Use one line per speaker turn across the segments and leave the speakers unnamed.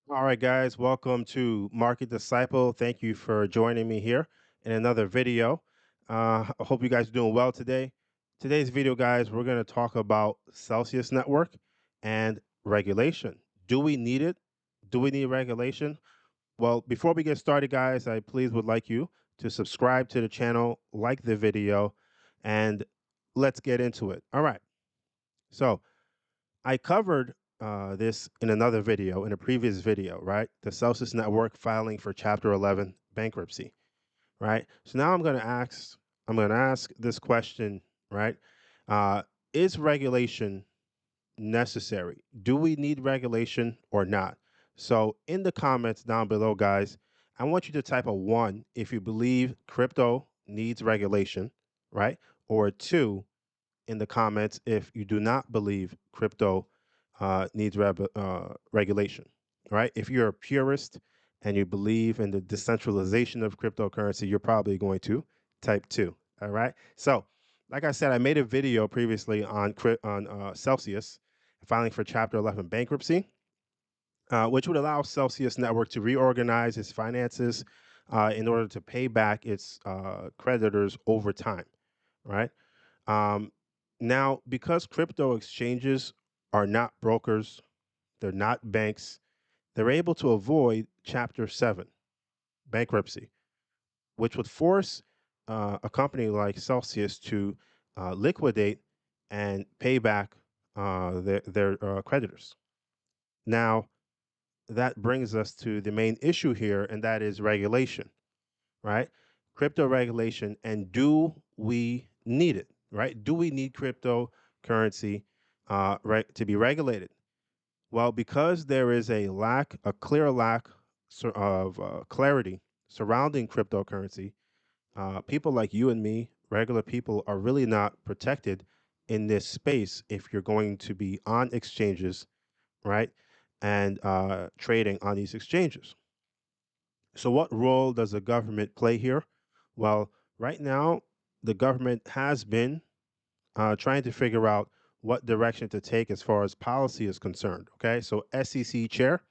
All right, guys, welcome to Market Disciple. Thank you for joining me here in another video. I hope you guys are doing well today. Today's video, guys, we're going to talk about Celsius Network and regulation. Do we need it? Do we need regulation? Well, before we get started, guys, I please would like you to subscribe to the channel, like the video, and let's get into it. All right. So, I covered this in another video, in a previous video, right? The Celsius Network filing for Chapter 11 bankruptcy, right? So now I'm going to ask this question, right? Uh, is regulation necessary? Do we need regulation or not? So in the comments down below, guys, I want you to type a one if you believe crypto needs regulation, right? Or a two in the comments if you do not believe crypto needs regulation. Right? If you're a purist and you believe in the decentralization of cryptocurrency, you're probably going to type two. All right. So, like I said, I made a video previously on Celsius filing for Chapter 11 bankruptcy, which would allow Celsius Network to reorganize its finances in order to pay back its creditors over time. Right. Um, Now, because crypto exchanges are not brokers, they're not banks, they're able to avoid Chapter 7 bankruptcy, which would force a company like Celsius to liquidate and pay back their creditors. Now, that brings us to the main issue here, and that is regulation, right? Crypto regulation, and do we need it, right? Do we need cryptocurrency right, to be regulated? Well, because there is a clear lack of clarity surrounding cryptocurrency, people like you and me, regular people, are really not protected in this space if you're going to be on exchanges, right? And trading on these exchanges. So, what role does the government play here? Well, right now, the government has been trying to figure out what direction to take as far as policy is concerned. Okay, so SEC chair,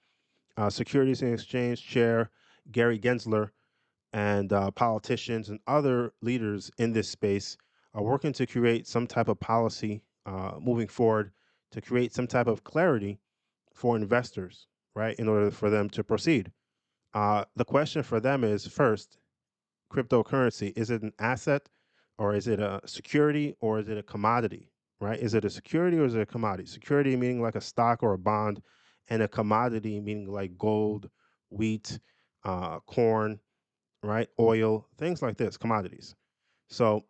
Securities and Exchange chair Gary Gensler, and politicians and other leaders in this space are working to create some type of policy moving forward to create some type of clarity for investors, right, in order for them to proceed. The question for them is first, cryptocurrency, is it an asset or is it a security or is it a commodity, right? Is it a security or is it a commodity? Security meaning like a stock or a bond, and a commodity meaning like gold, wheat, corn, right? Oil, things like this, commodities. So,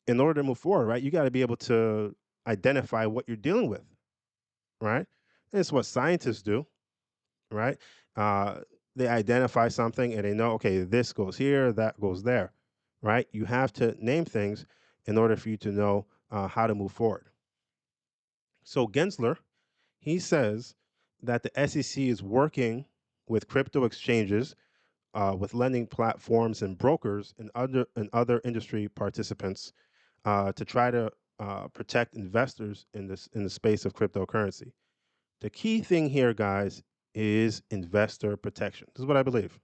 in order to move forward, right, you got to be able to identify what you're dealing with, right? It's what scientists do, right? Uh, they identify something and they know, okay, this goes here, that goes there, right? You have to name things in order for you to know how to move forward. So Gensler, he says that the SEC is working with crypto exchanges, with lending platforms and brokers and other industry participants to try to protect investors in the space of cryptocurrency. The key thing here, guys, is investor protection. This is what I believe,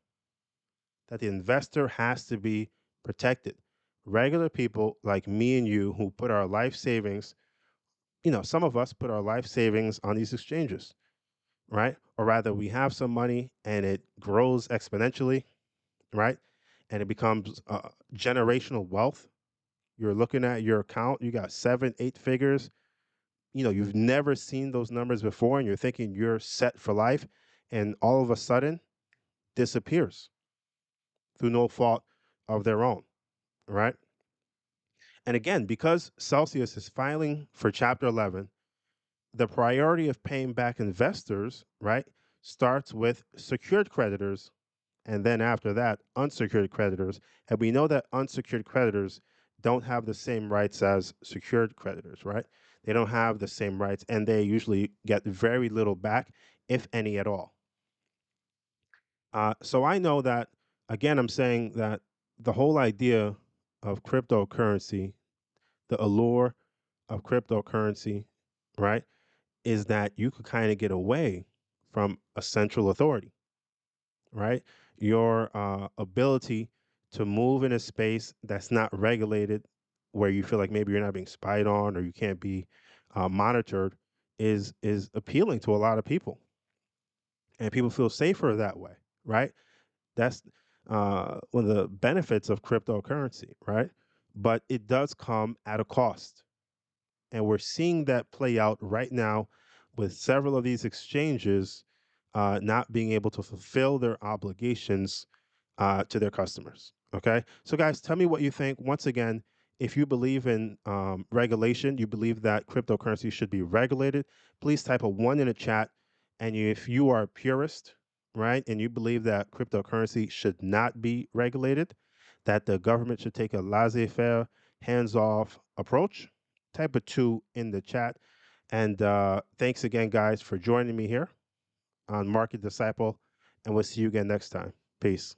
that the investor has to be protected. Regular people like me and you who put our life savings, some of us put our life savings on these exchanges, right? Or rather, we have some money and it grows exponentially, right? And it becomes generational wealth. You're looking at your account, you got seven, eight figures. You've never seen those numbers before, and you're thinking you're set for life, and all of a sudden disappears through no fault of their own, right? And again, because Celsius is filing for Chapter 11, the priority of paying back investors, right, starts with secured creditors, and then after that, unsecured creditors. And we know that unsecured creditors don't have the same rights as secured creditors, right? They don't have the same rights, and they usually get very little back, if any at all. So I know that, again, I'm saying that the whole idea of cryptocurrency, the allure of cryptocurrency, right, is that you could kind of get away from a central authority, right? Your ability to move in a space that's not regulated, where you feel like maybe you're not being spied on or you can't be monitored, is appealing to a lot of people, and people feel safer that way, right? That's one of the benefits of cryptocurrency, right? But it does come at a cost. And we're seeing that play out right now with several of these exchanges not being able to fulfill their obligations to their customers. Okay. So, guys, tell me what you think. Once again, if you believe in regulation, you believe that cryptocurrency should be regulated, please type a one in the chat. And if you are a purist, right, and you believe that cryptocurrency should not be regulated, that the government should take a laissez faire, hands off approach, type a two in the chat. And thanks again, guys, for joining me here on Market Disciple. And we'll see you again next time. Peace.